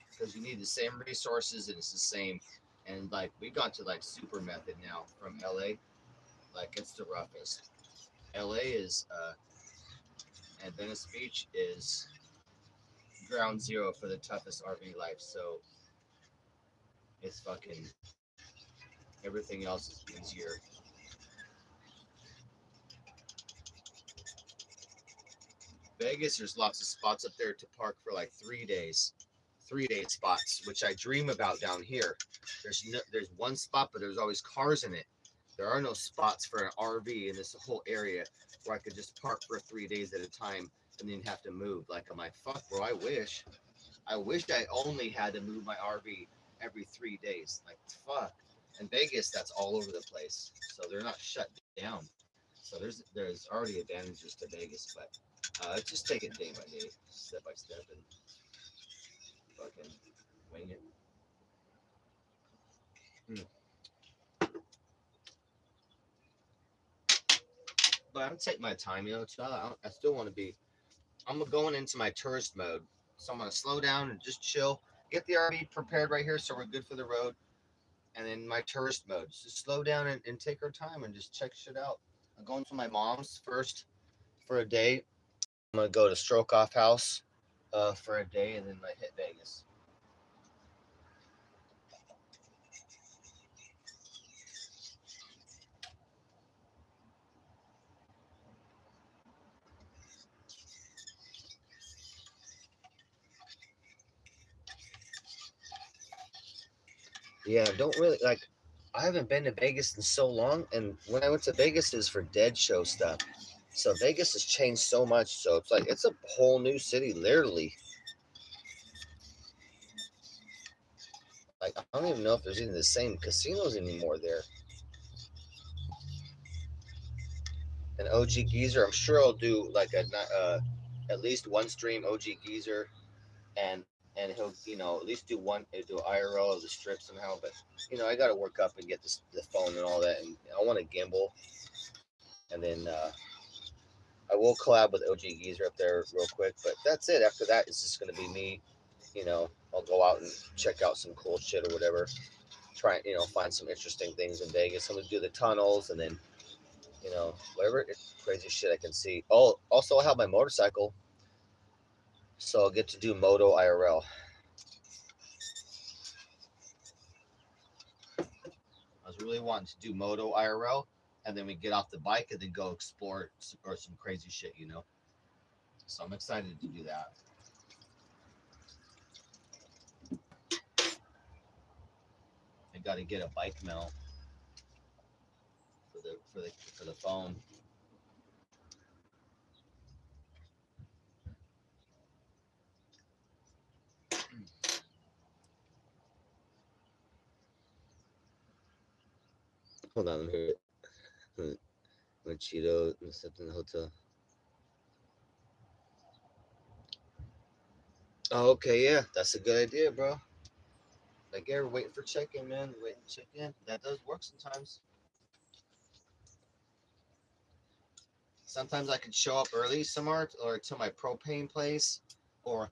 S1: because you need the same resources and it's the same. And like we got to like super method now from LA, like it's the roughest. LA is and Venice Beach is ground zero for the toughest RV life. So it's fucking everything else is easier. Vegas, there's lots of spots up there to park for like 3 days, 3 day spots, which I dream about down here. There's one spot, but there's always cars in it. There are no spots for an RV in this whole area where I could just park for 3 days at a time and then have to move. Like I'm like, fuck, bro. I wish I only had to move my RV every 3 days. Like fuck. In Vegas, that's all over the place, so they're not shut down. So there's already advantages to Vegas, but just take it day by day, step by step, and fucking wing it. Mm. But I'm take my time, too. I still want to be. I'm going into my tourist mode, so I'm gonna slow down and just chill. Get the RV prepared right here, so we're good for the road. And then my tourist mode, just slow down and take our time and just check shit out. I'm going to my mom's first for a day. I'm gonna go to Stroke Off House for a day, and then I hit Vegas. Yeah, don't really like. I haven't been to Vegas in so long, and when I went to Vegas, it was for Dead Show stuff. So Vegas has changed so much. So it's like it's a whole new city, literally. Like I don't even know if there's even the same casinos anymore there. And OG Geezer, I'm sure I'll do like at least one stream OG Geezer, and he'll at least do IRL of the strip somehow. But I got to work up and get the phone and all that, and I want a gimbal, and then I will collab with OG Geezer up there real quick. But that's it. After that, it's just gonna be me. I'll go out and check out some cool shit or whatever. Try find some interesting things in Vegas. I'm gonna do the tunnels and then whatever crazy shit I can see. Oh, also I have my motorcycle, so I'll get to do moto IRL. I was really wanting to do moto IRL, and then we get off the bike and then go explore or some crazy shit. So I'm excited to do that. I got to get a bike mount for the phone. Hold on, let me hear it. Cheeto stepped in the hotel. Oh, okay, yeah, that's a good idea, bro. Like, yeah, we're waiting for check-in, man. Waiting to check in. That does work sometimes. Sometimes I could show up early somewhere or to my propane place or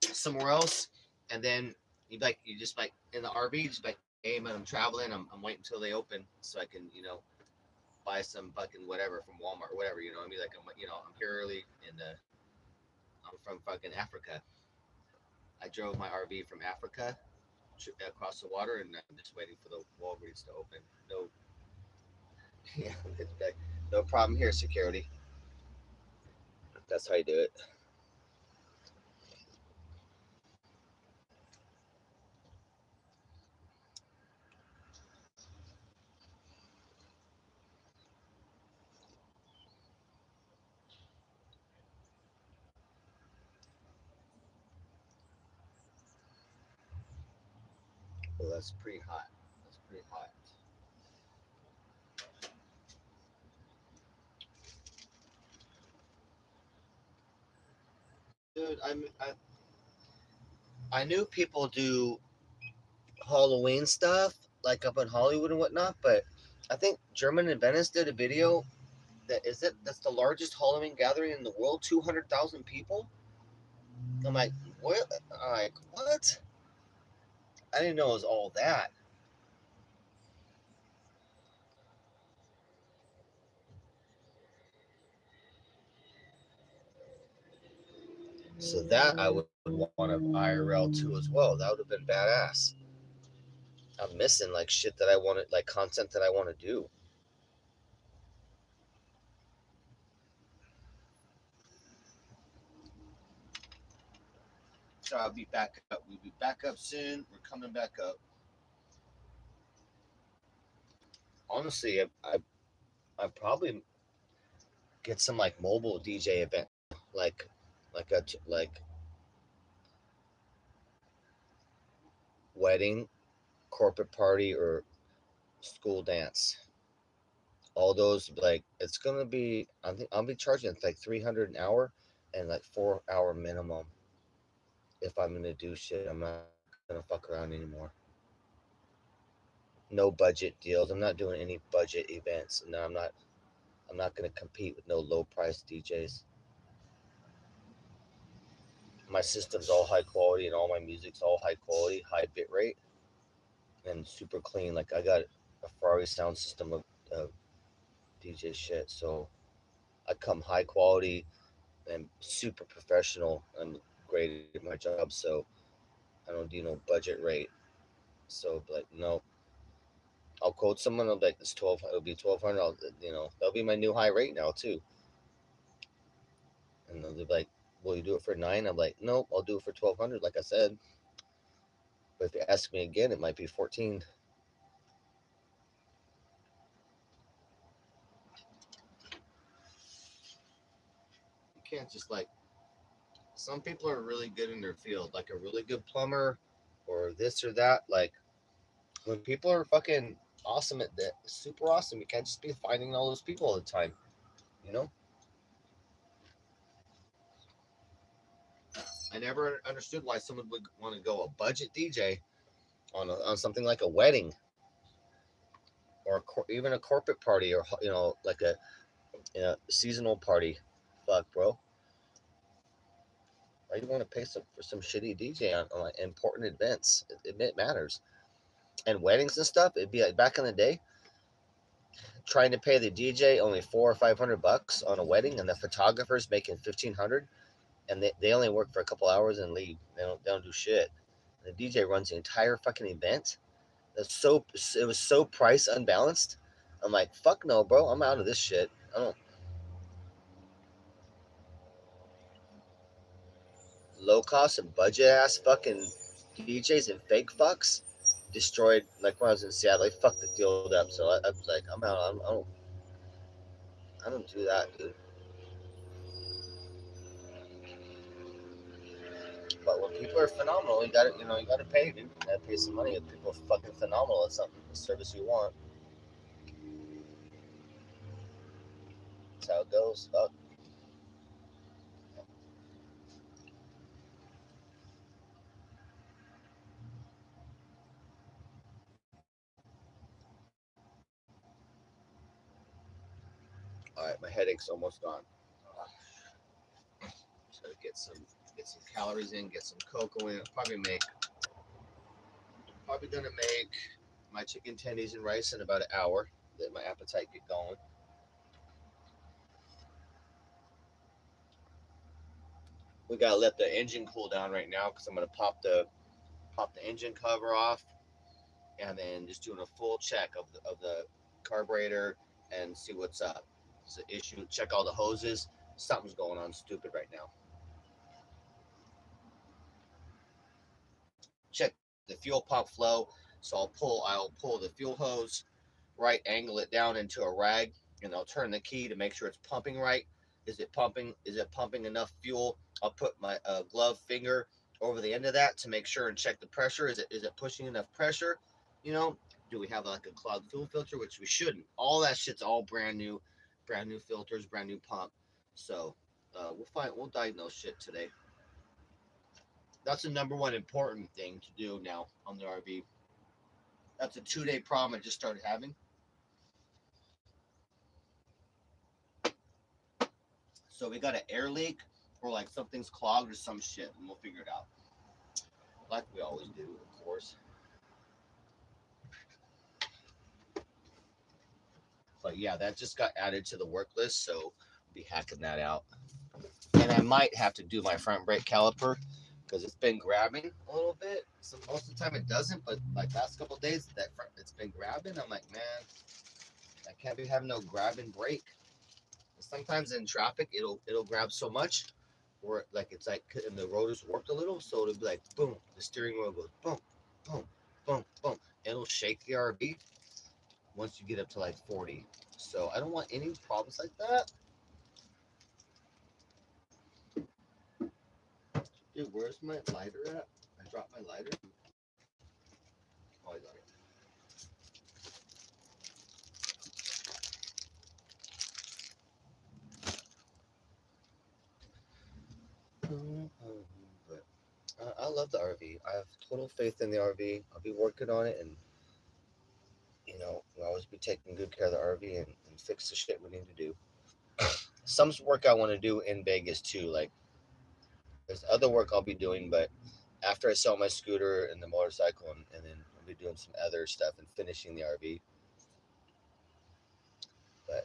S1: somewhere else, and then you just like in the RV, just like, hey man, I'm traveling. I'm waiting until they open so I can buy some fucking whatever from Walmart or whatever. I mean, like I'm here early and I'm from fucking Africa. I drove my RV from Africa across the water, and I'm just waiting for the Walgreens to open. No, yeah, no problem here, security. That's how you do it. Well, that's pretty hot. That's pretty hot. dude. I knew people do Halloween stuff like up in Hollywood and whatnot, but I think German and Venice did a video that's the largest Halloween gathering in the world, 200,000 people. I'm like, what? I'm like, what? I didn't know it was all that. So that I would want to IRL too as well. That would have been badass. I'm missing like shit that I wanted, like content that I want to do. So I'll be back up. We'll be back up soon. We're coming back up. Honestly, I probably get some like mobile DJ event, like like wedding, corporate party, or school dance. All those like it's gonna be. I think I'll be charging like 300 an hour, and like 4 hour minimum. If I'm gonna do shit, I'm not gonna fuck around anymore. No budget deals. I'm not doing any budget events. No, I'm not. I'm not gonna compete with no low price DJs. My system's all high quality and all my music's all high quality, high bit rate, and super clean. Like I got a Ferrari sound system of DJ shit, so I come high quality and super professional. I'm great at my job, so I don't do no budget rate. So like no, I'll quote someone. I'll be like, "It's 12. It'll be 1,200. I'll that'll be my new high rate now too." And they'll be like, "Will you do it for 9?" I'm like, "Nope, I'll do it for 1,200." Like I said, but if you ask me again, it might be 14. You can't just like some people are really good in their field, like a really good plumber or this or that. Like when people are fucking awesome at that, super awesome, you can't just be finding all those people all the time. You know, I never understood why someone would want to go a budget DJ on something like a wedding or even a corporate party or like a seasonal party. Fuck, bro. Why do you want to pay for some shitty DJ on like important events? It matters. And weddings and stuff, it'd be like back in the day, trying to pay the DJ only 400 or 500 bucks on a wedding, and the photographer's making 1,500, and they only work for a couple hours and leave. They don't do shit. And the DJ runs the entire fucking event. It was so price unbalanced. I'm like, fuck no, bro. I'm out of this shit. I don't low cost and budget ass fucking DJs and fake fucks destroyed. Like when I was in Seattle, they fucked the field up. So I was like, I'm out. I don't do that, dude. But when people are phenomenal, you gotta pay, dude. You gotta pay some money. If people are fucking phenomenal at something, the service you want. That's how it goes. Fuck. All right, my headache's almost gone. Just gotta get some calories in, get some cocoa in. Probably gonna make my chicken tendies and rice in about an hour. Let my appetite get going. We gotta let the engine cool down right now because I'm gonna pop the engine cover off and then just doing a full check of the carburetor and see what's up. It's an issue. Check all the hoses. Something's going on stupid right now. Check the fuel pump flow. So I'll pull the fuel hose, right angle it down into a rag, and I'll turn the key to make sure it's pumping right. Is it pumping? Is it pumping enough fuel? I'll put my glove finger over the end of that to make sure and check the pressure. Is it pushing enough pressure? You know, do we have like a clogged fuel filter, which we shouldn't. All that shit's all brand new filters, brand new pump. So we'll diagnose shit today. That's the number one important thing to do now on the RV. That's a 2 day problem I just started having. So we got an air leak or like something's clogged or some shit, and we'll figure it out. Like we always do, of course. But yeah, that just got added to the work list, so I'll be hacking that out. And I might have to do my front brake caliper because it's been grabbing a little bit. So most of the time it doesn't, but like last couple of days that front it's been grabbing. I'm like, man, I can't be having no grabbing brake. Sometimes in traffic it'll grab so much, or like it's like and the rotors warped a little, so it'll be like boom, the steering wheel goes boom, boom, boom, boom. It'll shake the RV once you get up to like 40. So I don't want any problems like that. Dude, where's my lighter at? I dropped my lighter. Oh, I got it. But I love the RV. I have total faith in the RV. I'll be working on it, and we'll always be taking good care of the RV and fix the shit we need to do. Some work I want to do in Vegas too. Like there's other work I'll be doing, but after I sell my scooter and the motorcycle, and then I'll be doing some other stuff and finishing the RV. But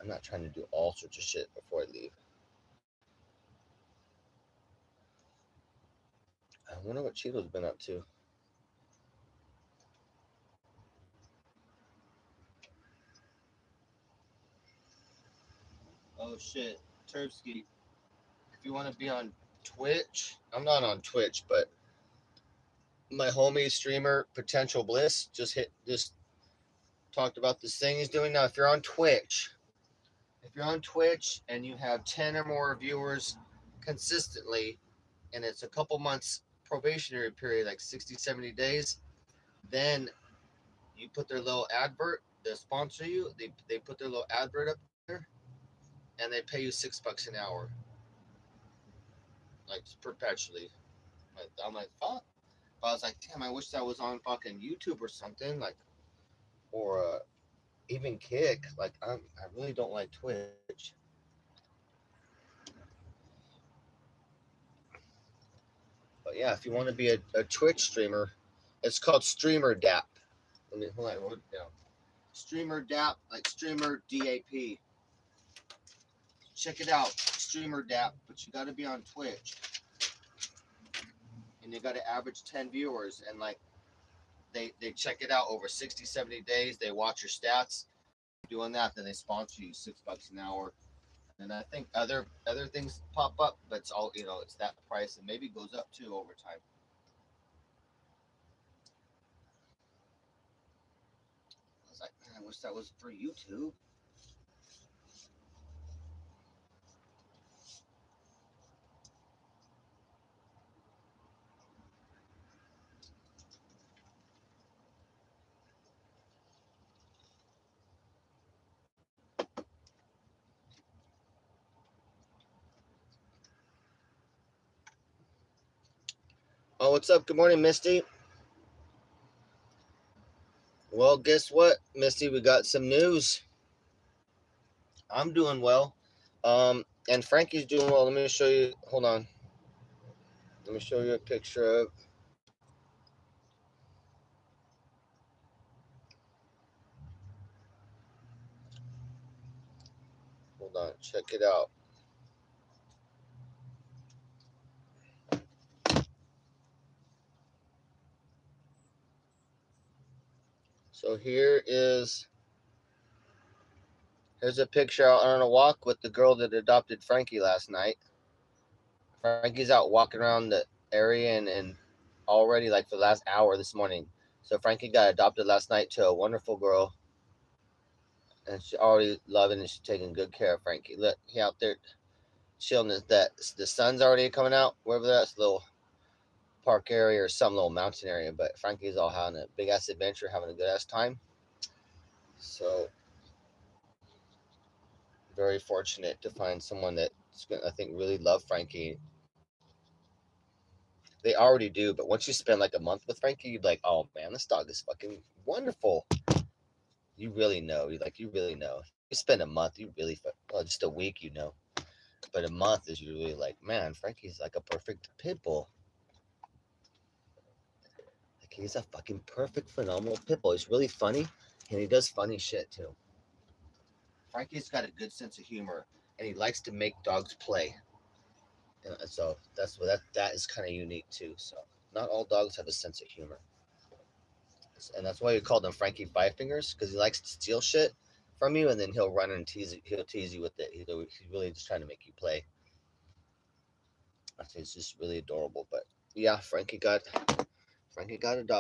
S1: I'm not trying to do all sorts of shit before I leave. I wonder what Cheeto's been up to. Oh shit, Turbski. If you want to be on Twitch, I'm not on Twitch, but my homie streamer Potential Bliss just talked about this thing he's doing now. If you're on Twitch and you have 10 or more viewers consistently, and it's a couple months probationary period, like 60, 70 days, then you put their little advert, they sponsor you, they put their little advert up there, and they pay you $6 an hour, like perpetually. I'm like, fuck. But I was like, damn, I wish that was on fucking YouTube or something, like, or even Kick. Like, I really don't like Twitch. But yeah, if you want to be a Twitch streamer, it's called Streamer DAP. Hold on, I wrote it down. Streamer DAP, like Streamer DAP. Check it out, Streamer DAP. But you got to be on Twitch, and you got to average 10 viewers, and like they check it out over 60, 70 days. They watch your stats. Doing that, then they sponsor you $6 an hour. And I think other things pop up, but it's all it's that price, and maybe goes up too over time. I was like, man, I wish that was for YouTube. Oh, what's up? Good morning, Misty. Well, guess what, Misty? We got some news. I'm doing well. And Frankie's doing well. Let me show you. Hold on. Let me show you a picture of. Hold on. Check it out. So here's a picture out on a walk with the girl that adopted Frankie last night. Frankie's out walking around the area and already like for the last hour this morning. So Frankie got adopted last night to a wonderful girl, and she's already loving and she's taking good care of Frankie. Look, he out there chilling. That the sun's already coming out. Wherever that's a little park area or some little mountain area. But Frankie's all having a big ass adventure, having a good ass time. So very fortunate to find someone that's gonna, I think, really love Frankie. They already do, but once you spend like a month with Frankie, you'd be like, oh man, this dog is fucking wonderful. You really know. You really know. You spend a month, you really, well, just a week, you know. But a month is really like, man, Frankie's like a perfect pit bull. Like he's a fucking perfect, phenomenal pit bull. He's really funny, and he does funny shit too. Frankie's got a good sense of humor, and he likes to make dogs play. So that is kind of unique too. So not all dogs have a sense of humor, and that's why we called him Frankie Five Fingers because he likes to steal shit from you, and then he'll run and tease you. He'll tease you with it. He's really just trying to make you play. I think it's just really adorable. But yeah, Frankie got adopted.